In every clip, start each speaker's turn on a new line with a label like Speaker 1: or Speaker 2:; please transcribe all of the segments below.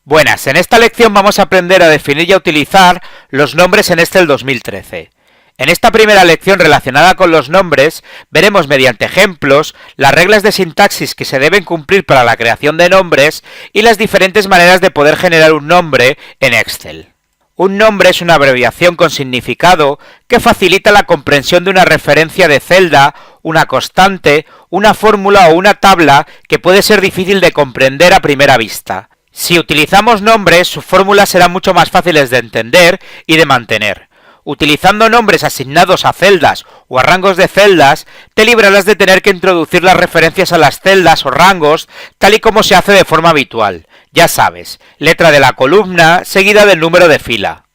Speaker 1: Buenas, en esta lección vamos a aprender a definir y a utilizar los nombres en Excel 2013. En esta primera lección relacionada con los nombres, veremos mediante ejemplos las reglas de sintaxis que se deben cumplir para la creación de nombres y las diferentes maneras de poder generar un nombre en Excel. Un nombre es una abreviación con significado que facilita la comprensión de una referencia de celda, una constante, una fórmula o una tabla que puede ser difícil de comprender a primera vista. Si utilizamos nombres, sus fórmulas serán mucho más fáciles de entender y de mantener. Utilizando nombres asignados a celdas o a rangos de celdas, te librarás de tener que introducir las referencias a las celdas o rangos tal y como se hace de forma habitual. Ya sabes, letra de la columna seguida del número de fila.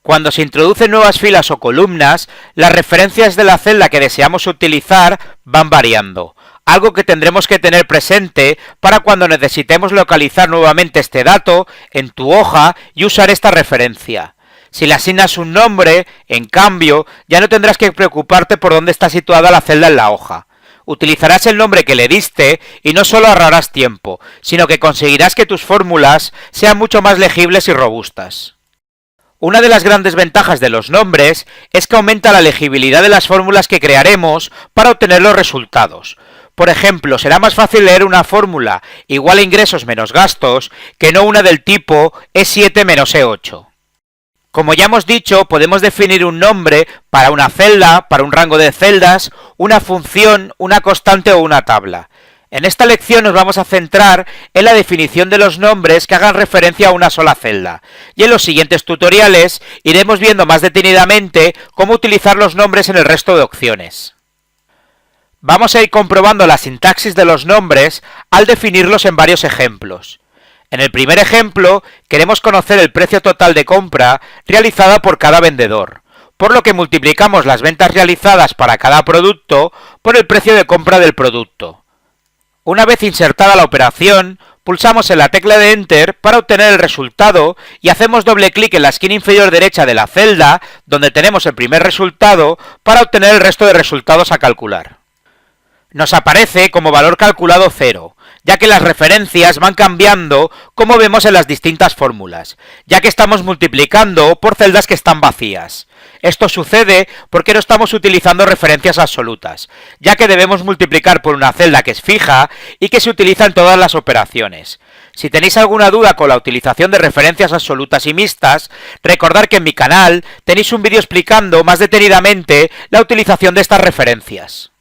Speaker 1: Cuando se introducen nuevas filas o columnas, las referencias de la celda que deseamos utilizar van variando, algo que tendremos que tener presente para cuando necesitemos localizar nuevamente este dato en tu hoja y usar esta referencia. Si le asignas un nombre, en cambio, ya no tendrás que preocuparte por dónde está situada la celda en la hoja. Utilizarás el nombre que le diste y no solo ahorrarás tiempo, sino que conseguirás que tus fórmulas sean mucho más legibles y robustas. Una de las grandes ventajas de los nombres es que aumenta la legibilidad de las fórmulas que crearemos para obtener los resultados. Por ejemplo, será más fácil leer una fórmula igual a ingresos menos gastos que no una del tipo E7 menos E8. Como ya hemos dicho, podemos definir un nombre para una celda, para un rango de celdas, una función, una constante o una tabla. En esta lección nos vamos a centrar en la definición de los nombres que hagan referencia a una sola celda, y en los siguientes tutoriales iremos viendo más detenidamente cómo utilizar los nombres en el resto de opciones. Vamos a ir comprobando la sintaxis de los nombres al definirlos en varios ejemplos. En el primer ejemplo, queremos conocer el precio total de compra realizada por cada vendedor, por lo que multiplicamos las ventas realizadas para cada producto por el precio de compra del producto. Una vez insertada la operación, pulsamos en la tecla de Enter para obtener el resultado y hacemos doble clic en la esquina inferior derecha de la celda, donde tenemos el primer resultado, para obtener el resto de resultados a calcular. Nos aparece como valor calculado 0, ya que las referencias van cambiando como vemos en las distintas fórmulas, ya que estamos multiplicando por celdas que están vacías. Esto sucede porque no estamos utilizando referencias absolutas, ya que debemos multiplicar por una celda que es fija y que se utiliza en todas las operaciones. Si tenéis alguna duda con la utilización de referencias absolutas y mixtas, recordad que en mi canal tenéis un vídeo explicando más detenidamente la utilización de estas referencias.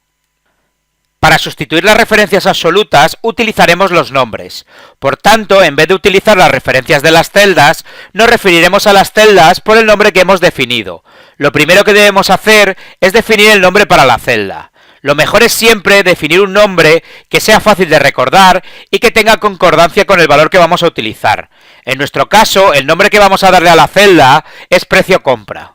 Speaker 1: Para sustituir las referencias absolutas utilizaremos los nombres. Por tanto, en vez de utilizar las referencias de las celdas, nos referiremos a las celdas por el nombre que hemos definido. Lo primero que debemos hacer es definir el nombre para la celda. Lo mejor es siempre definir un nombre que sea fácil de recordar y que tenga concordancia con el valor que vamos a utilizar. En nuestro caso, el nombre que vamos a darle a la celda es precio compra.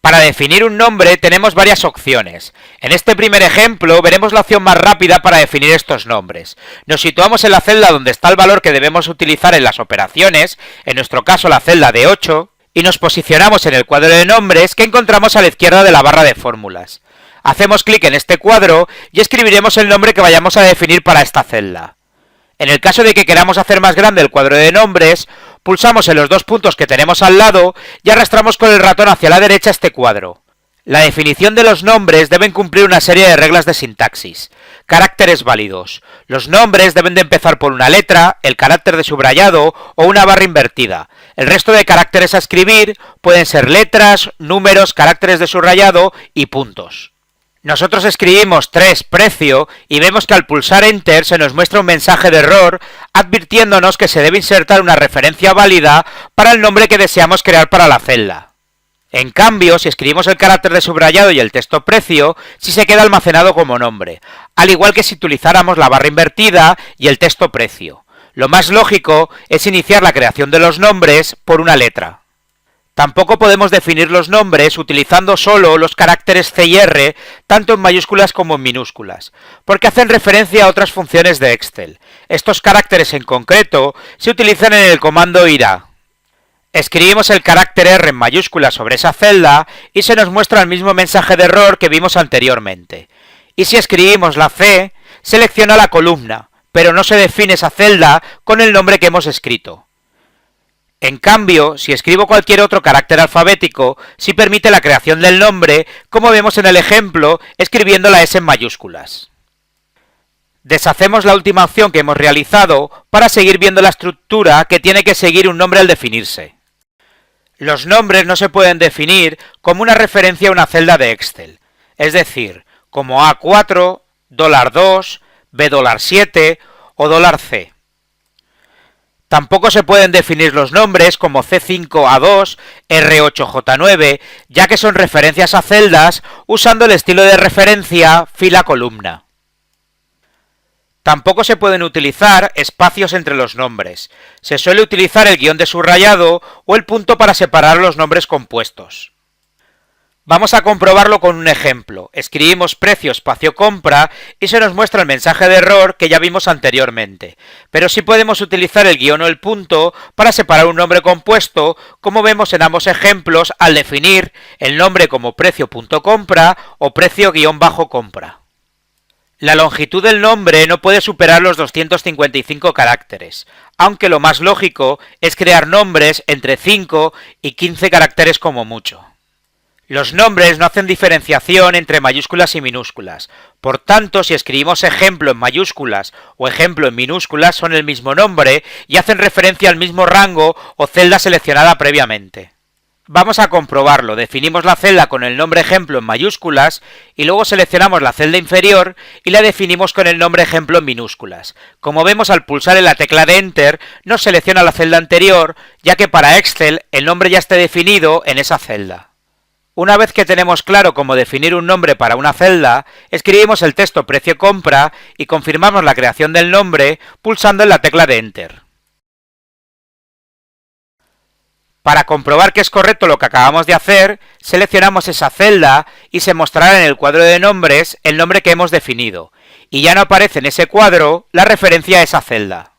Speaker 1: Para definir un nombre tenemos varias opciones. En este primer ejemplo veremos la opción más rápida para definir estos nombres. Nos situamos en la celda donde está el valor que debemos utilizar en las operaciones, en nuestro caso la celda de 8, y nos posicionamos en el cuadro de nombres que encontramos a la izquierda de la barra de fórmulas. Hacemos clic en este cuadro y escribiremos el nombre que vayamos a definir para esta celda. En el caso de que queramos hacer más grande el cuadro de nombres, pulsamos en los dos puntos que tenemos al lado y arrastramos con el ratón hacia la derecha este cuadro. La definición de los nombres deben cumplir una serie de reglas de sintaxis. Caracteres válidos. Los nombres deben de empezar por una letra, el carácter de subrayado o una barra invertida. El resto de caracteres a escribir pueden ser letras, números, caracteres de subrayado y puntos. Nosotros escribimos 3 precio y vemos que al pulsar Enter se nos muestra un mensaje de error advirtiéndonos que se debe insertar una referencia válida para el nombre que deseamos crear para la celda. En cambio, si escribimos el carácter de subrayado y el texto precio, sí se queda almacenado como nombre, al igual que si utilizáramos la barra invertida y el texto precio. Lo más lógico es iniciar la creación de los nombres por una letra. Tampoco podemos definir los nombres utilizando solo los caracteres C y R, tanto en mayúsculas como en minúsculas, porque hacen referencia a otras funciones de Excel. Estos caracteres en concreto se utilizan en el comando IRA. Escribimos el carácter R en mayúsculas sobre esa celda y se nos muestra el mismo mensaje de error que vimos anteriormente. Y si escribimos la C, selecciona la columna, pero no se define esa celda con el nombre que hemos escrito. En cambio, si escribo cualquier otro carácter alfabético, sí permite la creación del nombre, como vemos en el ejemplo, escribiendo la S en mayúsculas. Deshacemos la última opción que hemos realizado para seguir viendo la estructura que tiene que seguir un nombre al definirse. Los nombres no se pueden definir como una referencia a una celda de Excel, es decir, como A4, $2, B$7 o $C. Tampoco se pueden definir los nombres como C5A2, R8J9, ya que son referencias a celdas usando el estilo de referencia fila-columna. Tampoco se pueden utilizar espacios entre los nombres. Se suele utilizar el guión de subrayado o el punto para separar los nombres compuestos. Vamos a comprobarlo con un ejemplo. Escribimos precio espacio compra y se nos muestra el mensaje de error que ya vimos anteriormente. Pero sí podemos utilizar el guión o el punto para separar un nombre compuesto, como vemos en ambos ejemplos al definir el nombre como precio.compra o precio-compra. La longitud del nombre no puede superar los 255 caracteres, aunque lo más lógico es crear nombres entre 5 y 15 caracteres como mucho. Los nombres no hacen diferenciación entre mayúsculas y minúsculas, por tanto, si escribimos ejemplo en mayúsculas o ejemplo en minúsculas son el mismo nombre y hacen referencia al mismo rango o celda seleccionada previamente. Vamos a comprobarlo. Definimos la celda con el nombre ejemplo en mayúsculas y luego seleccionamos la celda inferior y la definimos con el nombre ejemplo en minúsculas. Como vemos, al pulsar en la tecla de Enter nos selecciona la celda anterior, ya que para Excel el nombre ya esté definido en esa celda. Una vez que tenemos claro cómo definir un nombre para una celda, escribimos el texto precio compra y confirmamos la creación del nombre pulsando en la tecla de Enter. Para comprobar que es correcto lo que acabamos de hacer, seleccionamos esa celda y se mostrará en el cuadro de nombres el nombre que hemos definido, y ya no aparece en ese cuadro la referencia a esa celda.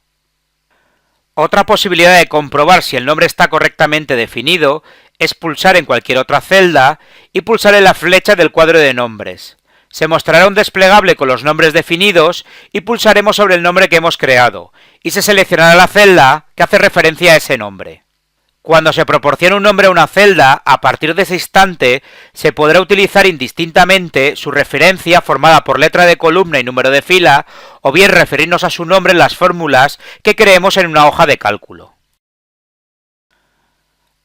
Speaker 1: Otra posibilidad de comprobar si el nombre está correctamente definido es pulsar en cualquier otra celda y pulsar en la flecha del cuadro de nombres. Se mostrará un desplegable con los nombres definidos y pulsaremos sobre el nombre que hemos creado, y se seleccionará la celda que hace referencia a ese nombre. Cuando se proporciona un nombre a una celda, a partir de ese instante se podrá utilizar indistintamente su referencia formada por letra de columna y número de fila, o bien referirnos a su nombre en las fórmulas que creemos en una hoja de cálculo.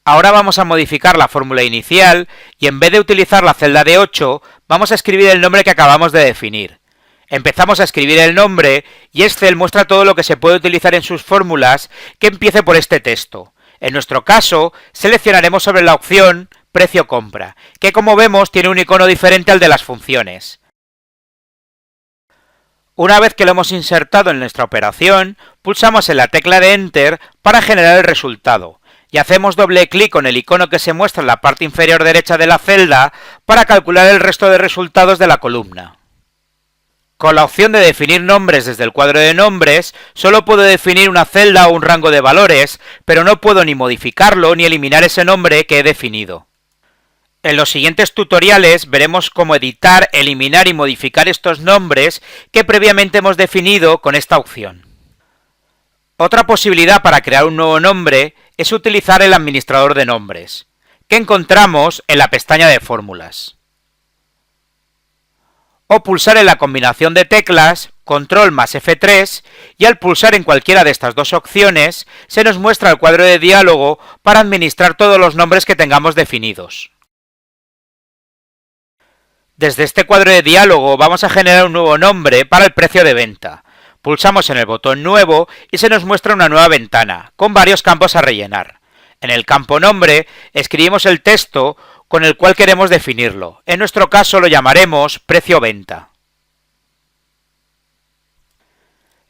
Speaker 1: Ahora vamos a modificar la fórmula inicial y en vez de utilizar la celda de 8, vamos a escribir el nombre que acabamos de definir. Empezamos a escribir el nombre y Excel muestra todo lo que se puede utilizar en sus fórmulas que empiece por este texto. En nuestro caso, seleccionaremos sobre la opción precio compra, que como vemos tiene un icono diferente al de las funciones. Una vez que lo hemos insertado en nuestra operación, pulsamos en la tecla de Enter para generar el resultado, y hacemos doble clic con el icono que se muestra en la parte inferior derecha de la celda para calcular el resto de resultados de la columna. Con la opción de definir nombres desde el cuadro de nombres, solo puedo definir una celda o un rango de valores, pero no puedo ni modificarlo ni eliminar ese nombre que he definido. En los siguientes tutoriales veremos cómo editar, eliminar y modificar estos nombres que previamente hemos definido con esta opción. Otra posibilidad para crear un nuevo nombre es utilizar el administrador de nombres, que encontramos en la pestaña de fórmulas. O pulsar en la combinación de teclas Control más F3 y al pulsar en cualquiera de estas dos opciones se nos muestra el cuadro de diálogo para administrar todos los nombres que tengamos definidos. Desde este cuadro de diálogo vamos a generar un nuevo nombre para el precio de venta. Pulsamos en el botón Nuevo y se nos muestra una nueva ventana con varios campos a rellenar. En el campo Nombre escribimos el texto con el cual queremos definirlo. En nuestro caso lo llamaremos precio venta.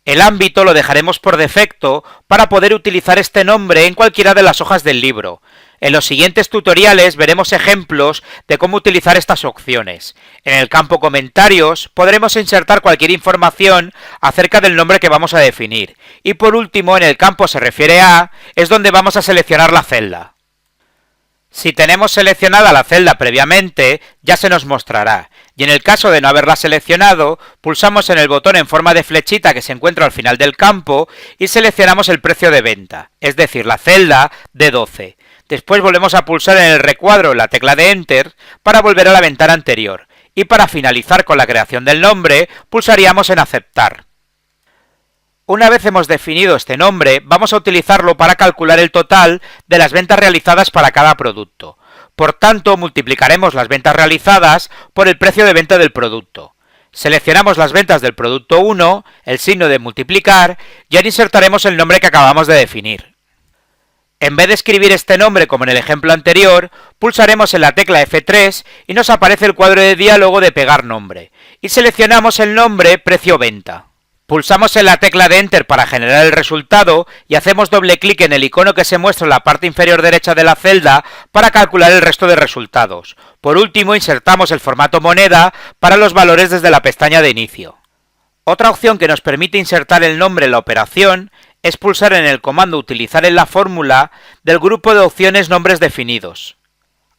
Speaker 1: El ámbito lo dejaremos por defecto para poder utilizar este nombre en cualquiera de las hojas del libro. En los siguientes tutoriales veremos ejemplos de cómo utilizar estas opciones. En el campo Comentarios podremos insertar cualquier información acerca del nombre que vamos a definir. Y por último, en el campo Se refiere a, es donde vamos a seleccionar la celda. Si tenemos seleccionada la celda previamente, ya se nos mostrará, y en el caso de no haberla seleccionado, pulsamos en el botón en forma de flechita que se encuentra al final del campo y seleccionamos el precio de venta, es decir, la celda D12. Después volvemos a pulsar en el recuadro la tecla de Enter para volver a la ventana anterior, y para finalizar con la creación del nombre, pulsaríamos en Aceptar. Una vez hemos definido este nombre, vamos a utilizarlo para calcular el total de las ventas realizadas para cada producto. Por tanto, multiplicaremos las ventas realizadas por el precio de venta del producto. Seleccionamos las ventas del producto 1, el signo de multiplicar, y ahora insertaremos el nombre que acabamos de definir. En vez de escribir este nombre como en el ejemplo anterior, pulsaremos en la tecla F3 y nos aparece el cuadro de diálogo de pegar nombre, y seleccionamos el nombre precio venta. Pulsamos en la tecla de Enter para generar el resultado y hacemos doble clic en el icono que se muestra en la parte inferior derecha de la celda para calcular el resto de resultados. Por último, insertamos el formato moneda para los valores desde la pestaña de inicio. Otra opción que nos permite insertar el nombre en la operación es pulsar en el comando Utilizar en la fórmula del grupo de opciones Nombres definidos.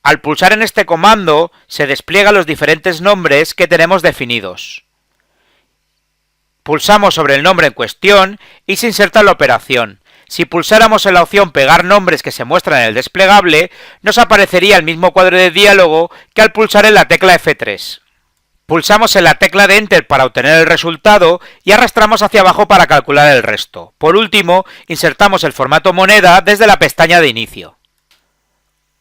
Speaker 1: Al pulsar en este comando, se despliegan los diferentes nombres que tenemos definidos. Pulsamos sobre el nombre en cuestión y se inserta en la operación. Si pulsáramos en la opción Pegar nombres que se muestra en el desplegable, nos aparecería el mismo cuadro de diálogo que al pulsar en la tecla F3. Pulsamos en la tecla de Enter para obtener el resultado y arrastramos hacia abajo para calcular el resto. Por último, insertamos el formato moneda desde la pestaña de inicio.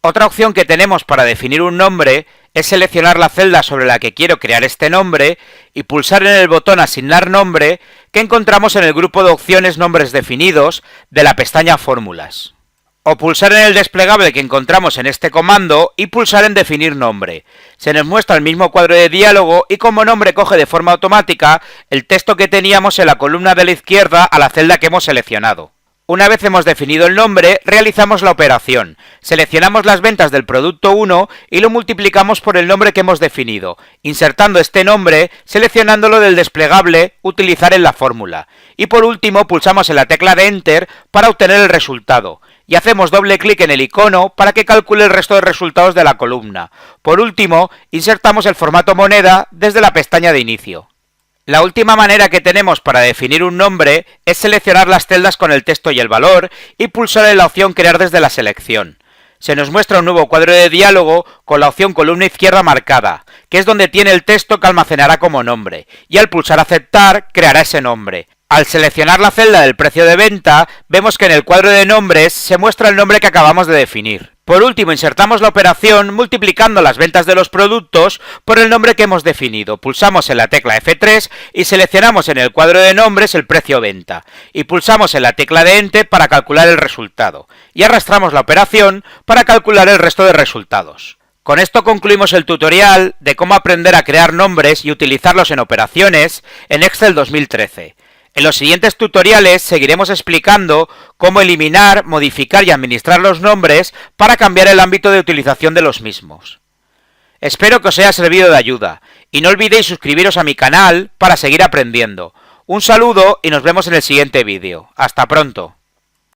Speaker 1: Otra opción que tenemos para definir un nombre es seleccionar la celda sobre la que quiero crear este nombre y pulsar en el botón Asignar nombre que encontramos en el grupo de opciones Nombres definidos de la pestaña Fórmulas. O pulsar en el desplegable que encontramos en este comando y pulsar en Definir nombre. Se nos muestra el mismo cuadro de diálogo y como nombre coge de forma automática el texto que teníamos en la columna de la izquierda a la celda que hemos seleccionado. Una vez hemos definido el nombre, realizamos la operación. Seleccionamos las ventas del producto 1 y lo multiplicamos por el nombre que hemos definido, insertando este nombre, seleccionándolo del desplegable Utilizar en la fórmula. Y por último, pulsamos en la tecla de Enter para obtener el resultado. Y hacemos doble clic en el icono para que calcule el resto de resultados de la columna. Por último, insertamos el formato moneda desde la pestaña de inicio. La última manera que tenemos para definir un nombre es seleccionar las celdas con el texto y el valor y pulsar en la opción Crear desde la selección. Se nos muestra un nuevo cuadro de diálogo con la opción columna izquierda marcada, que es donde tiene el texto que almacenará como nombre, y al pulsar Aceptar creará ese nombre. Al seleccionar la celda del precio de venta, vemos que en el cuadro de nombres se muestra el nombre que acabamos de definir. Por último, insertamos la operación multiplicando las ventas de los productos por el nombre que hemos definido. Pulsamos en la tecla F3 y seleccionamos en el cuadro de nombres el precio venta. Y pulsamos en la tecla de Enter para calcular el resultado. Y arrastramos la operación para calcular el resto de resultados. Con esto concluimos el tutorial de cómo aprender a crear nombres y utilizarlos en operaciones en Excel 2013. En los siguientes tutoriales seguiremos explicando cómo eliminar, modificar y administrar los nombres para cambiar el ámbito de utilización de los mismos. Espero que os haya servido de ayuda y no olvidéis suscribiros a mi canal para seguir aprendiendo. Un saludo y nos vemos en el siguiente vídeo. ¡Hasta pronto!